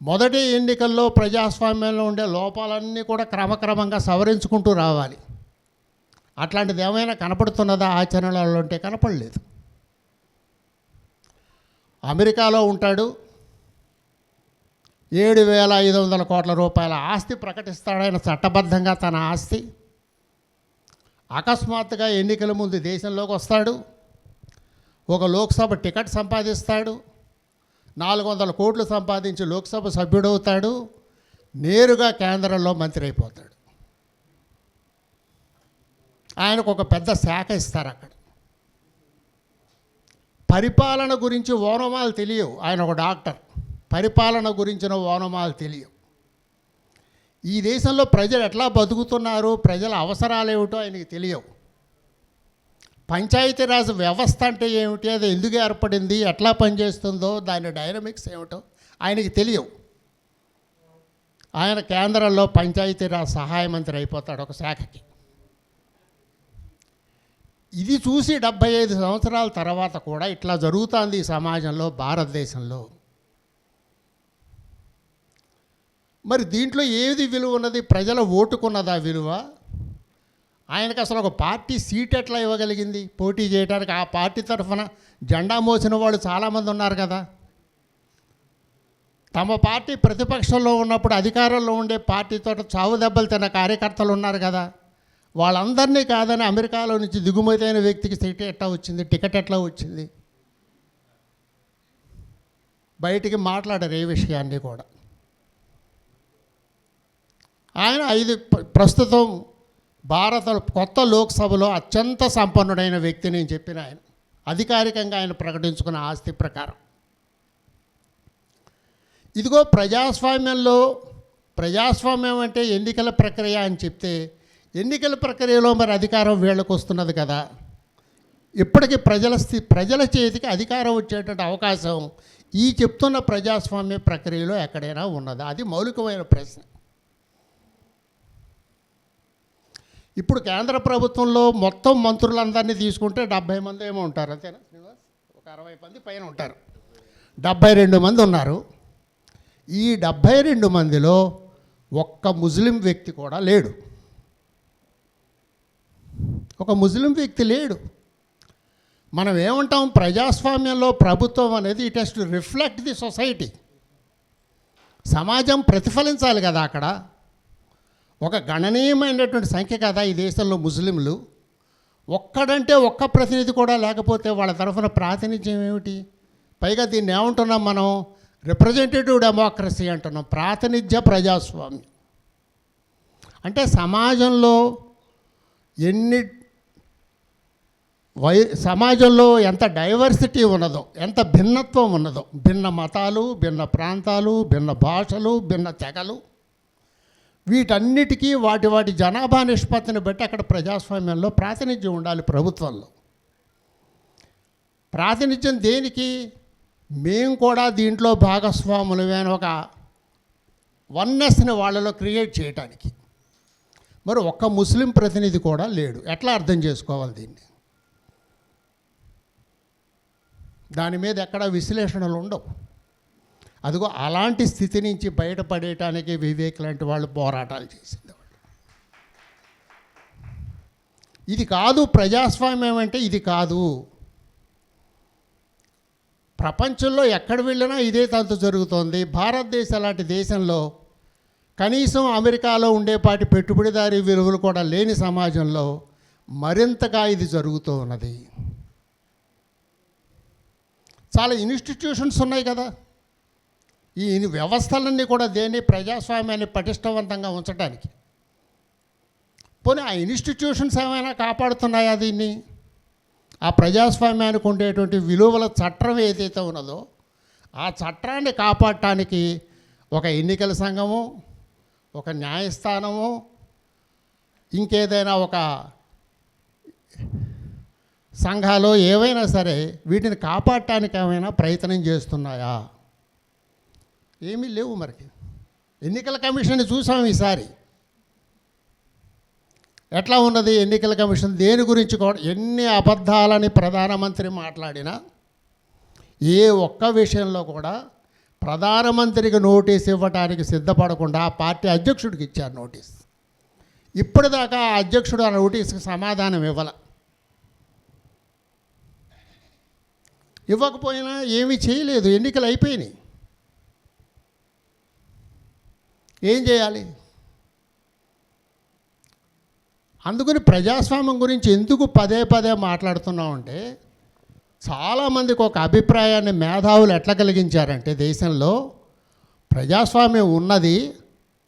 మొదటి ఎన్నికల్లో ప్రజాస్వామ్యంలో ఉండే లోపాలన్నీ కూడా క్రమక్రమంగా సవరించుకుంటూ రావాలి. అట్లాంటిది ఏమైనా కనపడుతున్నదా ఆచరణలో? అంటే కనపడలేదు. అమెరికాలో ఉంటాడు, 7,500 కోట్ల రూపాయల ఆస్తి ప్రకటిస్తాడు ఆయన చట్టబద్ధంగా తన ఆస్తి. అకస్మాత్తుగా ఎన్నికల ముందు దేశంలోకి వస్తాడు, ఒక లోక్సభ టికెట్ సంపాదిస్తాడు, 400 కోట్లు సంపాదించి లోక్సభ సభ్యుడవుతాడు, నేరుగా కేంద్రంలో మంత్రి అయిపోతాడు. ఆయనకు ఒక పెద్ద శాఖ ఇస్తారు అక్కడ. పరిపాలన గురించి ఓనమాలు తెలియవు. ఆయన ఒక డాక్టర్, పరిపాలన గురించిన ఓనమాలు తెలియవు. ఈ దేశంలో ప్రజలు ఎట్లా బతుకుతున్నారు, ప్రజల అవసరాలు ఏమిటో ఆయనకి తెలియవు. పంచాయతీరాజ్ వ్యవస్థ అంటే ఏమిటి, అది ఎందుకు ఏర్పడింది, ఎట్లా పనిచేస్తుందో, దాని డైనమిక్స్ ఏమిటో ఆయనకి తెలియవు. ఆయన కేంద్రంలో పంచాయతీరాజ్ సహాయ మంత్రి అయిపోతాడు ఒక శాఖకి. ఇది చూసి 75 సంవత్సరాల తర్వాత కూడా ఇట్లా జరుగుతుంది ఈ సమాజంలో, భారతదేశంలో. మరి దీంట్లో ఏది విలువ ఉన్నది? ప్రజల ఓటుకున్నదా విలువ? ఆయనకు అసలు ఒక పార్టీ సీట్ ఎట్లా ఇవ్వగలిగింది పోటీ చేయడానికి? ఆ పార్టీ తరఫున జెండా మోసిన వాళ్ళు చాలామంది ఉన్నారు కదా. తమ పార్టీ ప్రతిపక్షంలో ఉన్నప్పుడు అధికారంలో ఉండే పార్టీతో చావు దెబ్బలు తిన్న కార్యకర్తలు ఉన్నారు కదా. వాళ్ళందరినీ కాదని అమెరికాలో నుంచి దిగుమతి అయిన వ్యక్తికి సీట్ ఎట్లా వచ్చింది, టికెట్ ఎట్లా వచ్చింది? బయటికి మాట్లాడరు ఏ విషయాన్ని కూడా. ఆయన ప్రస్తుతం భారత కొత్త లోక్సభలో అత్యంత సంపన్నుడైన వ్యక్తి నేను చెప్పిన ఆయన అధికారికంగా ఆయన ప్రకటించుకున్న ఆస్తి ప్రకారం. ఇదిగో ప్రజాస్వామ్యం అంటే ఎన్నికల ప్రక్రియ అని చెప్తే, ఎన్నికల ప్రక్రియలో మరి అధికారం వీళ్ళకు వస్తున్నది కదా. ఇప్పటికీ ప్రజల చేతికి అధికారం వచ్చేటువంటి అవకాశం ఈ చెప్తున్న ప్రజాస్వామ్య ప్రక్రియలో ఎక్కడైనా ఉన్నదా? అది మౌలికమైన ప్రశ్న. ఇప్పుడు కేంద్ర ప్రభుత్వంలో మొత్తం మంత్రులందరినీ తీసుకుంటే 70 మంది ఏమో ఉంటారు, అంతేనా శ్రీనివాస్? ఒక 60 మంది పైన ఉంటారు. 72 మంది ఉన్నారు. ఈ 72 మందిలో ఒక్క ముస్లిం వ్యక్తి కూడా లేడు. ఒక ముస్లిం వ్యక్తి లేడు. మనం ఏమంటాం? ప్రజాస్వామ్యంలో ప్రభుత్వం అనేది it has to reflect the society. సమాజం ప్రతిఫలించాలి కదా. అక్కడ ఒక గణనీయమైనటువంటి సంఖ్య కదా ఈ దేశంలో ముస్లింలు. ఒక్కడంటే ఒక్క ప్రతినిధి కూడా లేకపోతే వాళ్ళ తరఫున ప్రాతినిధ్యం ఏమిటి? పైగా దీన్ని ఏమంటున్నాం మనం? రిప్రజెంటేటివ్ డెమోక్రసీ అంటున్నాం, ప్రాతినిధ్య ప్రజాస్వామ్యం. అంటే సమాజంలో సమాజంలో ఎంత డైవర్సిటీ ఉన్నదో, ఎంత భిన్నత్వం ఉన్నదో, భిన్న మతాలు, భిన్న ప్రాంతాలు, భిన్న భాషలు, భిన్న తెగలు, వీటన్నిటికీ వాటి జనాభా నిష్పత్తిని బట్టి అక్కడ ప్రజాస్వామ్యంలో ప్రాతినిధ్యం ఉండాలి. ప్రభుత్వంలో ప్రాతినిధ్యం దేనికి? మేము కూడా దీంట్లో భాగస్వాములమే అని ఒక వన్నెస్ని వాళ్ళలో క్రియేట్ చేయటానికి. మరి ఒక్క ముస్లిం ప్రతినిధి కూడా లేడు. ఎట్లా అర్థం చేసుకోవాలి దీన్ని? దాని మీద ఎక్కడ విశ్లేషణలు ఉండవు. అదిగో అలాంటి స్థితి నుంచి బయటపడేయటానికి వివేక్ లాంటి వాళ్ళు పోరాటాలు చేసింది. ఇది కాదు ప్రజాస్వామ్యం అంటే, ఇది కాదు. ప్రపంచంలో ఎక్కడ వెళ్ళినా ఇదే తంతు జరుగుతోంది. భారతదేశం లాంటి దేశంలో కనీసం అమెరికాలో ఉండేపాటి పెట్టుబడిదారీ విలువలు కూడా లేని సమాజంలో మరింతగా ఇది జరుగుతూ ఉన్నది. చాలా ఇన్స్టిట్యూషన్స్ ఉన్నాయి కదా. ఈ వ్యవస్థలన్నీ కూడా దేన్ని? ప్రజాస్వామ్యాన్ని పటిష్టవంతంగా ఉంచడానికి. పోనీ ఆ ఇన్స్టిట్యూషన్స్ ఏమైనా కాపాడుతున్నాయా దీన్ని? ఆ ప్రజాస్వామ్యానికి ఉండేటువంటి విలువల చట్టం ఏదైతే ఉన్నదో ఆ చట్టాన్ని కాపాడటానికి ఒక ఎన్నికల సంఘము, ఒక న్యాయస్థానము, ఇంకేదైనా ఒక సంఘాలు ఏవైనా సరే వీటిని కాపాడటానికి ఏమైనా ప్రయత్నం చేస్తున్నాయా? ఏమీ లేవు. మరికి ఎన్నికల కమిషన్ చూసాం ఈసారి ఎట్లా ఉన్నది. ఎన్నికల కమిషన్ దేని గురించి కూడా ఎన్ని అబద్ధాలని ప్రధానమంత్రి మాట్లాడినా ఏ ఒక్క విషయంలో కూడా ప్రధానమంత్రికి నోటీస్ ఇవ్వడానికి సిద్ధపడకుండా ఆ పార్టీ అధ్యక్షుడికి ఇచ్చారు నోటీస్. ఇప్పటిదాకా ఆ అధ్యక్షుడు ఆ నోటీస్కి సమాధానం ఇవ్వకపోయినా ఏమీ చేయలేదు. ఎన్నికలు అయిపోయినాయి. ఏం చేయాలి? అందుకని ప్రజాస్వామ్యం గురించి ఎందుకు పదే పదే మాట్లాడుతున్నామంటే, చాలామందికి ఒక అభిప్రాయాన్ని మేధావులు ఎట్లా కలిగించారంటే, దేశంలో ప్రజాస్వామ్యం ఉన్నది,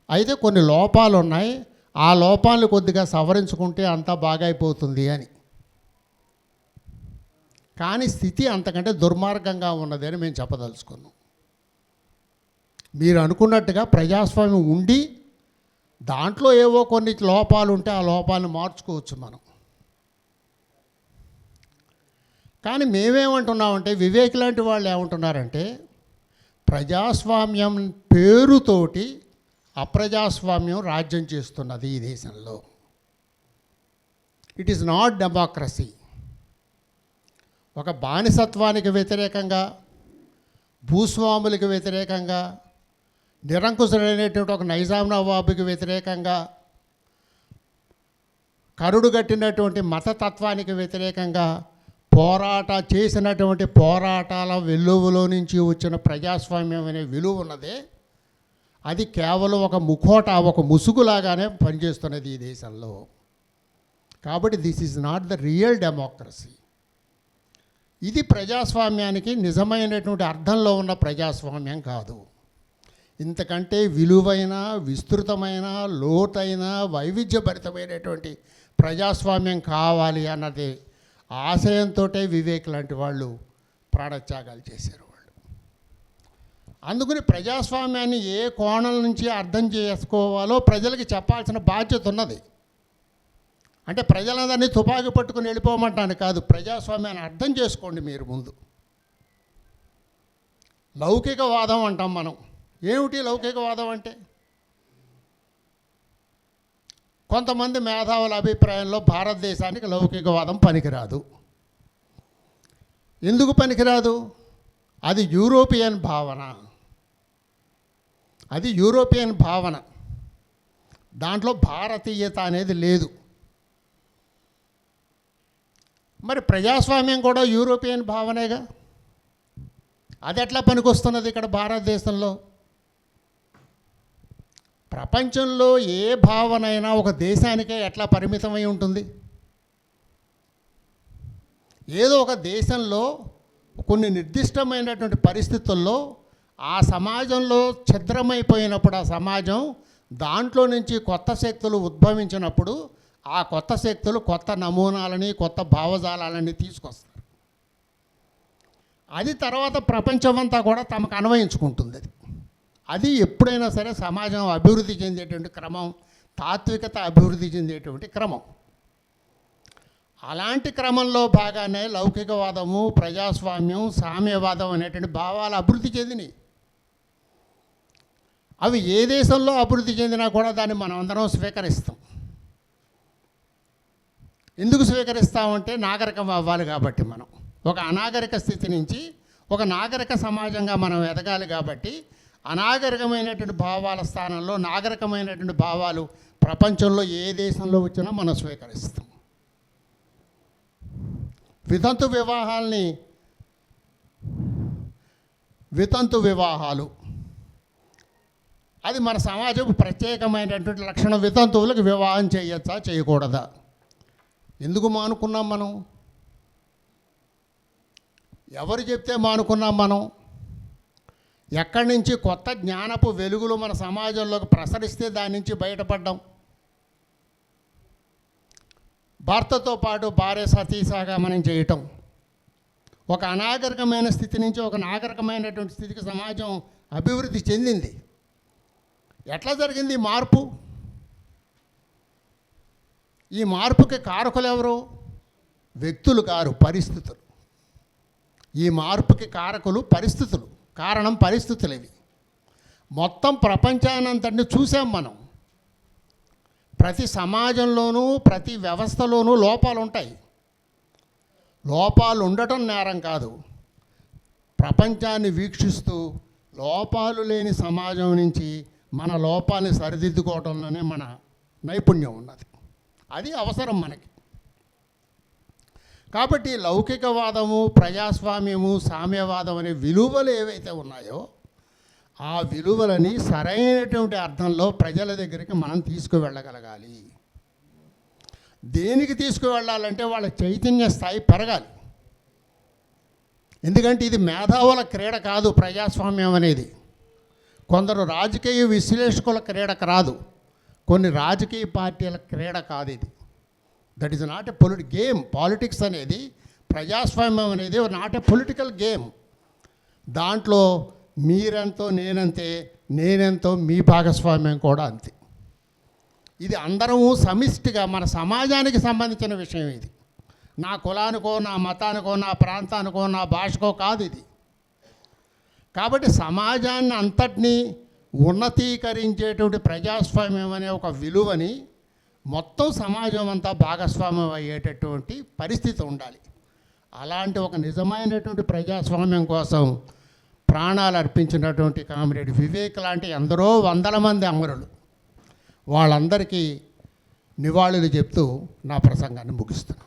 అయితే కొన్ని లోపాలు ఉన్నాయి, ఆ లోపాలను కొద్దిగా సవరించుకుంటే అంతా బాగైపోతుంది అని. కానీ స్థితి అంతకంటే దుర్మార్గంగా ఉన్నది అని మేము చెప్పదలుచుకున్నాం. మీరు అనుకున్నట్టుగా ప్రజాస్వామ్యం ఉండి దాంట్లో ఏవో కొన్ని లోపాలు ఉంటే ఆ లోపాలను మార్చుకోవచ్చు మనం. కానీ మేమేమంటున్నామంటే, వివేక్ లాంటి వాళ్ళు ఏమంటున్నారంటే, ప్రజాస్వామ్యం పేరుతోటి అప్రజాస్వామ్యం రాజ్యం చేస్తున్నది ఈ దేశంలో. It is not democracy. ఒక బానిసత్వానికి వ్యతిరేకంగా, భూస్వాములకు వ్యతిరేకంగా, నిరంకుశుడైనటువంటి ఒక నైజాం నవాబుకి వ్యతిరేకంగా, కరుడు కట్టినటువంటి మతతత్వానికి వ్యతిరేకంగా చేసినటువంటి పోరాటాల వెల్లువలో నుంచి వచ్చిన ప్రజాస్వామ్యం అనే విలువ ఉన్నదే, అది కేవలం ఒక ఒక ముసుగులాగానే పనిచేస్తున్నది ఈ దేశంలో. కాబట్టి this is not the real democracy. ఇది ప్రజాస్వామ్యానికి నిజమైనటువంటి అర్థంలో ఉన్న ప్రజాస్వామ్యం కాదు. ఇంతకంటే విలువైన, విస్తృతమైన, లోతైన, వైవిధ్యభరితమైనటువంటి ప్రజాస్వామ్యం కావాలి అన్నది ఆశయంతో వివేక్ లాంటి వాళ్ళు ప్రాణత్యాగాలు చేశారు. వాళ్ళు అందుకని ప్రజాస్వామ్యాన్ని ఏ కోణం నుంచి అర్థం చేసుకోవాలో ప్రజలకి చెప్పాల్సిన బాధ్యత ఉన్నది. అంటే ప్రజలందరినీ తుపాకీ పట్టుకుని వెళ్ళిపోమంటాను కాదు, ప్రజాస్వామ్యాన్ని అర్థం చేసుకోండి మీరు ముందు. లౌకికవాదం అంటాం మనం. ఏమిటి లౌకికవాదం అంటే? కొంతమంది మేధావుల అభిప్రాయంలో భారతదేశానికి లౌకికవాదం పనికిరాదు. ఎందుకు పనికిరాదు? అది యూరోపియన్ భావన. అది యూరోపియన్ భావన. దాంట్లో భారతీయత అనేది లేదు. మరి ప్రజాస్వామ్యం కూడా యూరోపియన్ భావనేగా. అది ఎట్లా పనికొస్తున్నది ఇక్కడ భారతదేశంలో? ప్రపంచంలో ఏ భావనైనా ఒక దేశానికే ఎట్లా పరిమితమై ఉంటుంది? ఏదో ఒక దేశంలో కొన్ని నిర్దిష్టమైనటువంటి పరిస్థితుల్లో ఆ సమాజంలో ఛిద్రమైపోయినప్పుడు, ఆ సమాజం దాంట్లో నుంచి కొత్త శక్తులు ఉద్భవించినప్పుడు ఆ కొత్త శక్తులు కొత్త నమూనాలని, కొత్త భావజాలాలని తీసుకొస్తారు. అది తర్వాత ప్రపంచమంతా కూడా తమకు అన్వయించుకుంటుంది. అది ఎప్పుడైనా సరే సమాజం అభివృద్ధి చెందేటువంటి క్రమం, తాత్వికత అభివృద్ధి చెందేటువంటి క్రమం. అలాంటి క్రమంలో భాగానే లౌకికవాదము, ప్రజాస్వామ్యం, సామ్యవాదం అనేటువంటి భావాలు అభివృద్ధి చెందినాయి. అవి ఏ దేశంలో అభివృద్ధి చెందినా కూడా దాన్ని మనం అందరం స్వీకరిస్తాం. ఎందుకు స్వీకరిస్తామంటే నాగరికం అవ్వాలి కాబట్టి. మనం ఒక అనాగరిక స్థితి నుంచి ఒక నాగరిక సమాజంగా మనం ఎదగాలి కాబట్టి అనాగరికమైనటువంటి భావాల స్థానంలో నాగరికమైనటువంటి భావాలు ప్రపంచంలో ఏ దేశంలో వచ్చినా మనం స్వీకరిస్తాం. వితంతు వివాహాలు అది మన సమాజం ప్రత్యేకమైనటువంటి లక్షణం. వితంతువులకు వివాహం చేయొచ్చా, చేయకూడదా? ఎందుకు మానుకున్నాం మనం? ఎవరు చెప్తే మానుకున్నాం మనం? ఎక్కడి నుంచి కొత్త జ్ఞానపు వెలుగులు మన సమాజంలోకి ప్రసరిస్తే దాని నుంచి బయటపడ్డాం. భర్తతో పాటు భార్య సతీసాగమనం చేయటం, ఒక అనాగరికమైన స్థితి నుంచి ఒక నాగరికమైనటువంటి స్థితికి సమాజం అభివృద్ధి చెందింది. ఎట్లా జరిగింది మార్పు? ఈ మార్పుకి కారకులు ఎవరు? వ్యక్తులు కారు, పరిస్థితులు. ఈ మార్పుకి కారకులు పరిస్థితులు, కారణం పరిస్థితులు. ఇవి మొత్తం ప్రపంచానంతటిని చూసాం మనం. ప్రతి సమాజంలోనూ ప్రతి వ్యవస్థలోనూ లోపాలు ఉంటాయి. లోపాలు ఉండటం నేరం కాదు. ప్రపంచాన్ని వీక్షిస్తూ లోపాలు లేని సమాజం నుంచి మన లోపాన్ని సరిదిద్దుకోవడంలోనే మన నైపుణ్యం ఉన్నది. అది అవసరం మనకి. కాబట్టి లౌకికవాదము, ప్రజాస్వామ్యము, సామ్యవాదం అనే విలువలు ఏవైతే ఉన్నాయో ఆ విలువలని సరైనటువంటి అర్థంలో ప్రజల దగ్గరికి మనం తీసుకువెళ్ళగలగాలి. దేనికి తీసుకువెళ్ళాలంటే వాళ్ళ చైతన్య స్థాయి పెరగాలి. ఎందుకంటే ఇది మేధావుల క్రీడ కాదు ప్రజాస్వామ్యం అనేది. కొందరు రాజకీయ విశ్లేషకుల క్రీడకు రాదు. కొన్ని రాజకీయ పార్టీల క్రీడ కాదు ఇది. That is not a game. Politics అనేది, ప్రజాస్వామ్యం అనేది నాట్ ఎ పొలిటికల్ గేమ్. దాంట్లో మీరెంతో నేనంతే, నేనెంతో మీ భాగస్వామ్యం కూడా అంతే. ఇది అందరము సమిష్టిగా మన సమాజానికి సంబంధించిన విషయం. ఇది నా కులానికో, నా మతానికో, నా ప్రాంతానికో, నా భాషకో కాదు ఇది. కాబట్టి సమాజాన్ని అంతటినీ ఉన్నతీకరించేటువంటి ప్రజాస్వామ్యం అనే ఒక విలువని మొత్తం సమాజం అంతా భాగస్వామ్యం అయ్యేటటువంటి పరిస్థితి ఉండాలి. అలాంటి ఒక నిజమైనటువంటి ప్రజాస్వామ్యం కోసం ప్రాణాలు అర్పించినటువంటి కామ్రేడ్ వివేక్ లాంటి ఎందరో వందల మంది అమరులు, వాళ్ళందరికీ నివాళులు చెప్తూ నా ప్రసంగాన్ని ముగిస్తున్నాను.